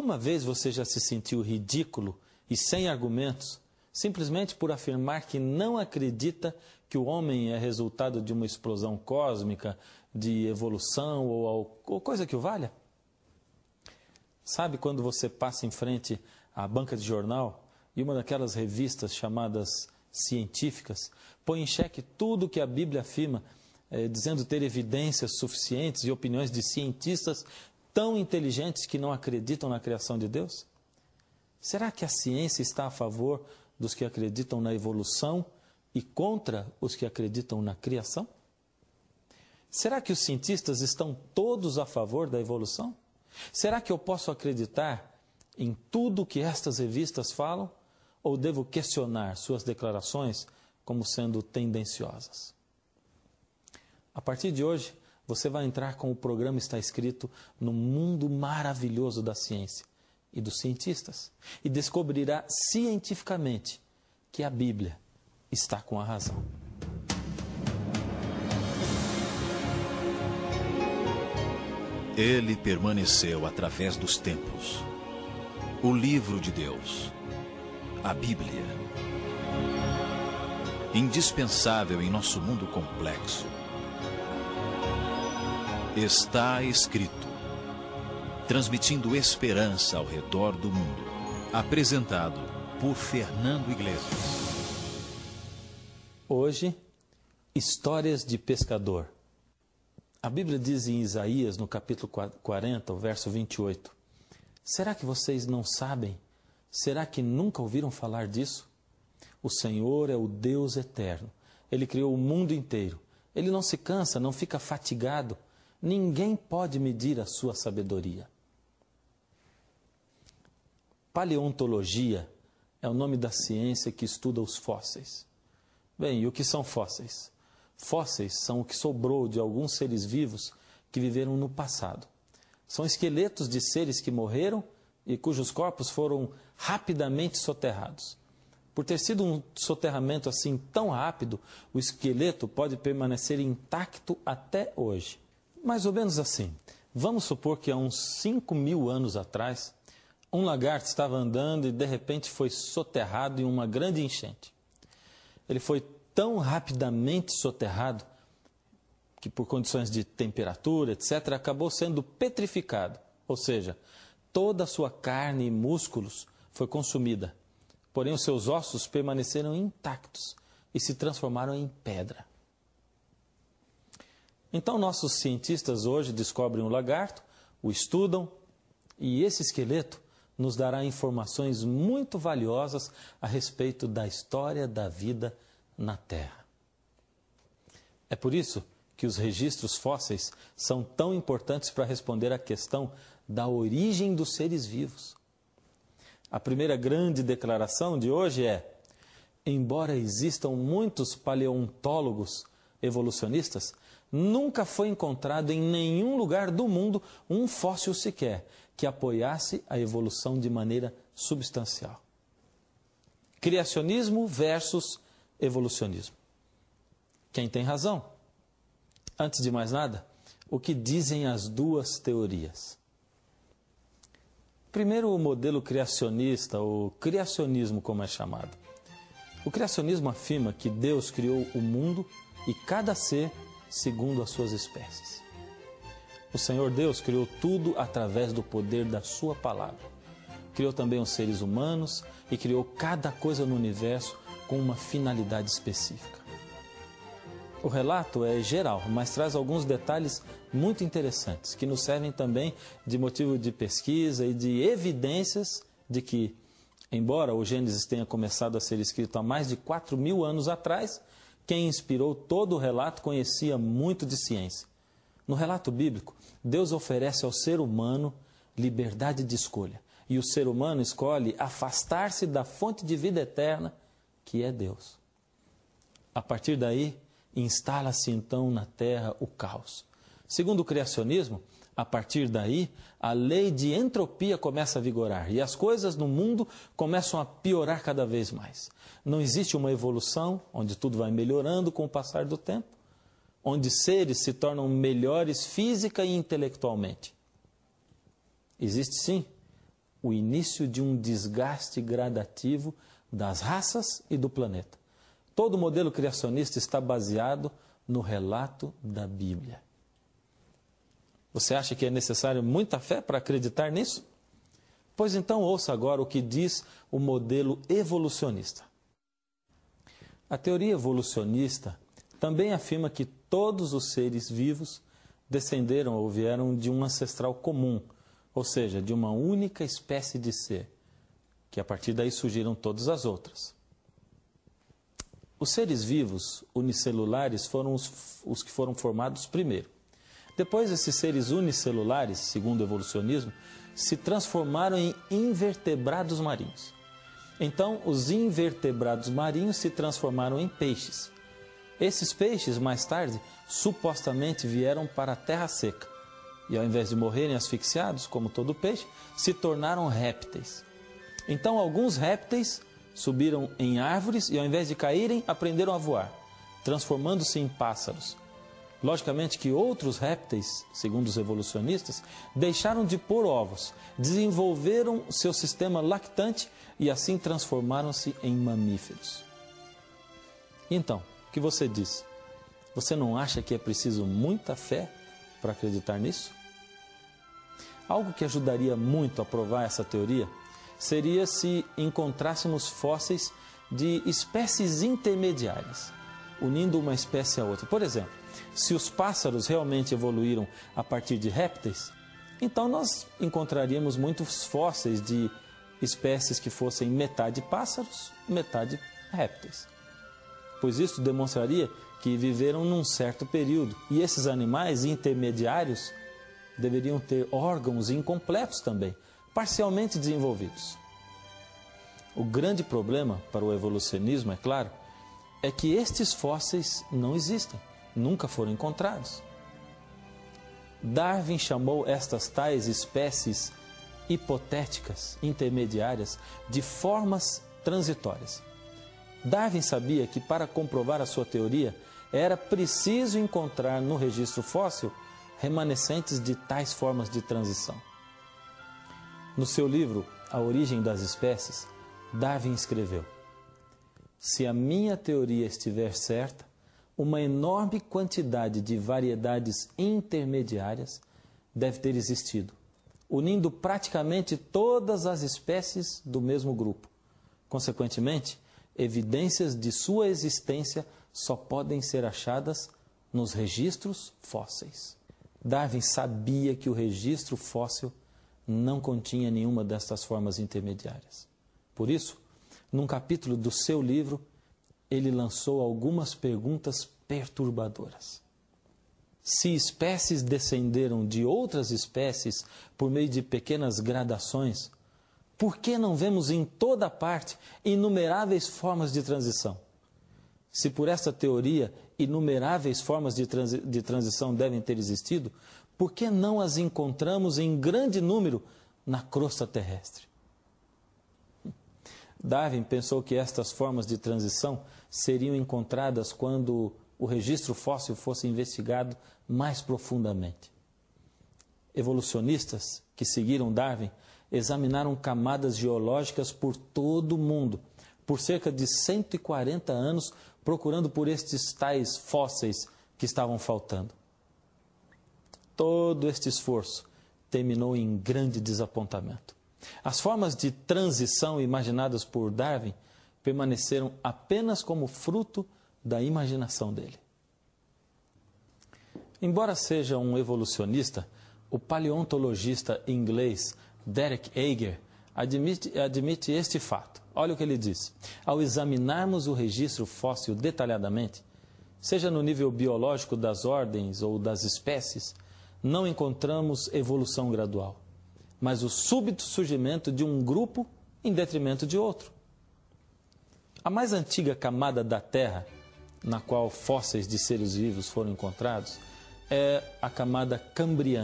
Alguma vez você já se sentiu ridículo e sem argumentos, simplesmente por afirmar que não acredita que o homem é resultado de uma explosão cósmica, de evolução ou coisa que o valha? Sabe quando você passa em frente à banca de jornal e uma daquelas revistas chamadas científicas põe em xeque tudo que a Bíblia afirma, dizendo ter evidências suficientes e opiniões de cientistas tão inteligentes que não acreditam na criação de Deus? Será que a ciência está a favor dos que acreditam na evolução e contra os que acreditam na criação? Será que os cientistas estão todos a favor da evolução? Será que eu posso acreditar em tudo que estas revistas falam ou devo questionar suas declarações como sendo tendenciosas? A partir de hoje, você vai entrar com o programa Está Escrito no mundo maravilhoso da ciência e dos cientistas e descobrirá cientificamente que a Bíblia está com a razão. Ele permaneceu através dos tempos. O livro de Deus, a Bíblia. Indispensável em nosso mundo complexo. Está escrito. Transmitindo esperança ao redor do mundo. Apresentado por Fernando Iglesias. Hoje, histórias de pescador. A Bíblia diz em Isaías, no capítulo 40, o verso 28, será que vocês não sabem? Será que nunca ouviram falar disso? O Senhor é o Deus eterno. Ele criou o mundo inteiro. Ele não se cansa, não fica fatigado. Ninguém pode medir a sua sabedoria. Paleontologia é o nome da ciência que estuda os fósseis. Bem, e o que são fósseis? Fósseis são o que sobrou de alguns seres vivos que viveram no passado. São esqueletos de seres que morreram e cujos corpos foram rapidamente soterrados. Por ter sido um soterramento assim tão rápido, o esqueleto pode permanecer intacto até hoje. Mais ou menos assim. Vamos supor que há uns 5.000 anos atrás, um lagarto estava andando e de repente foi soterrado em uma grande enchente. Ele foi tão rapidamente soterrado que por condições de temperatura, etc., acabou sendo petrificado. Ou seja, toda a sua carne e músculos foi consumida. Porém, os seus ossos permaneceram intactos e se transformaram em pedra. Então, nossos cientistas hoje descobrem o lagarto, o estudam, e esse esqueleto nos dará informações muito valiosas a respeito da história da vida na Terra. É por isso que os registros fósseis são tão importantes para responder à questão da origem dos seres vivos. A primeira grande declaração de hoje é: embora existam muitos paleontólogos evolucionistas, nunca foi encontrado em nenhum lugar do mundo um fóssil sequer que apoiasse a evolução de maneira substancial. Criacionismo versus evolucionismo. Quem tem razão? Antes de mais nada, o que dizem as duas teorias? Primeiro, o modelo criacionista, ou criacionismo como é chamado. O criacionismo afirma que Deus criou o mundo e cada ser segundo as suas espécies. O Senhor Deus criou tudo através do poder da sua palavra. Criou também os seres humanos e criou cada coisa no universo com uma finalidade específica. O relato é geral, mas traz alguns detalhes muito interessantes, que nos servem também de motivo de pesquisa e de evidências de que, embora o Gênesis tenha começado a ser escrito há mais de 4.000 anos atrás, quem inspirou todo o relato conhecia muito de ciência. No relato bíblico, Deus oferece ao ser humano liberdade de escolha, e o ser humano escolhe afastar-se da fonte de vida eterna, que é Deus. A partir daí, instala-se então na terra o caos. Segundo o criacionismo, a partir daí, a lei de entropia começa a vigorar e as coisas no mundo começam a piorar cada vez mais. Não existe uma evolução onde tudo vai melhorando com o passar do tempo, onde seres se tornam melhores física e intelectualmente. Existe sim o início de um desgaste gradativo das raças e do planeta. Todo o modelo criacionista está baseado no relato da Bíblia. Você acha que é necessário muita fé para acreditar nisso? Pois então ouça agora o que diz o modelo evolucionista. A teoria evolucionista também afirma que todos os seres vivos descenderam ou vieram de um ancestral comum, ou seja, de uma única espécie de ser, que a partir daí surgiram todas as outras. Os seres vivos unicelulares foram os que foram formados primeiro. Depois, esses seres unicelulares, segundo o evolucionismo, se transformaram em invertebrados marinhos. Então, os invertebrados marinhos se transformaram em peixes. Esses peixes, mais tarde, supostamente vieram para a terra seca. E ao invés de morrerem asfixiados, como todo peixe, se tornaram répteis. Então, alguns répteis subiram em árvores e, ao invés de caírem, aprenderam a voar, transformando-se em pássaros. Logicamente que outros répteis, segundo os evolucionistas, deixaram de pôr ovos, desenvolveram seu sistema lactante e assim transformaram-se em mamíferos. Então, o que você diz? Você não acha que é preciso muita fé para acreditar nisso? Algo que ajudaria muito a provar essa teoria seria se encontrássemos fósseis de espécies intermediárias, unindo uma espécie a outra. Por exemplo, se os pássaros realmente evoluíram a partir de répteis, então nós encontraríamos muitos fósseis de espécies que fossem metade pássaros, metade répteis. Pois isso demonstraria que viveram num certo período. E esses animais intermediários deveriam ter órgãos incompletos também, parcialmente desenvolvidos. O grande problema para o evolucionismo, é claro, é que estes fósseis não existem, nunca foram encontrados. Darwin chamou estas tais espécies hipotéticas, intermediárias, de formas transitórias. Darwin sabia que para comprovar a sua teoria era preciso encontrar no registro fóssil remanescentes de tais formas de transição. No seu livro A Origem das Espécies, Darwin escreveu: se a minha teoria estiver certa, uma enorme quantidade de variedades intermediárias deve ter existido, unindo praticamente todas as espécies do mesmo grupo. Consequentemente, evidências de sua existência só podem ser achadas nos registros fósseis. Darwin sabia que o registro fóssil não continha nenhuma destas formas intermediárias. Por isso, num capítulo do seu livro, ele lançou algumas perguntas perturbadoras. Se espécies descenderam de outras espécies por meio de pequenas gradações, por que não vemos em toda parte inumeráveis formas de transição? Se por esta teoria inumeráveis formas de transição devem ter existido, por que não as encontramos em grande número na crosta terrestre? Darwin pensou que estas formas de transição seriam encontradas quando o registro fóssil fosse investigado mais profundamente. Evolucionistas que seguiram Darwin examinaram camadas geológicas por todo o mundo, por cerca de 140 anos, procurando por estes tais fósseis que estavam faltando. Todo este esforço terminou em grande desapontamento. As formas de transição imaginadas por Darwin permaneceram apenas como fruto da imaginação dele. Embora seja um evolucionista, o paleontologista inglês Derek Ager admite este fato. Olha o que ele diz: ao examinarmos o registro fóssil detalhadamente, seja no nível biológico das ordens ou das espécies, não encontramos evolução gradual, mas o súbito surgimento de um grupo em detrimento de outro. A mais antiga camada da Terra, na qual fósseis de seres vivos foram encontrados, é a camada cambriana.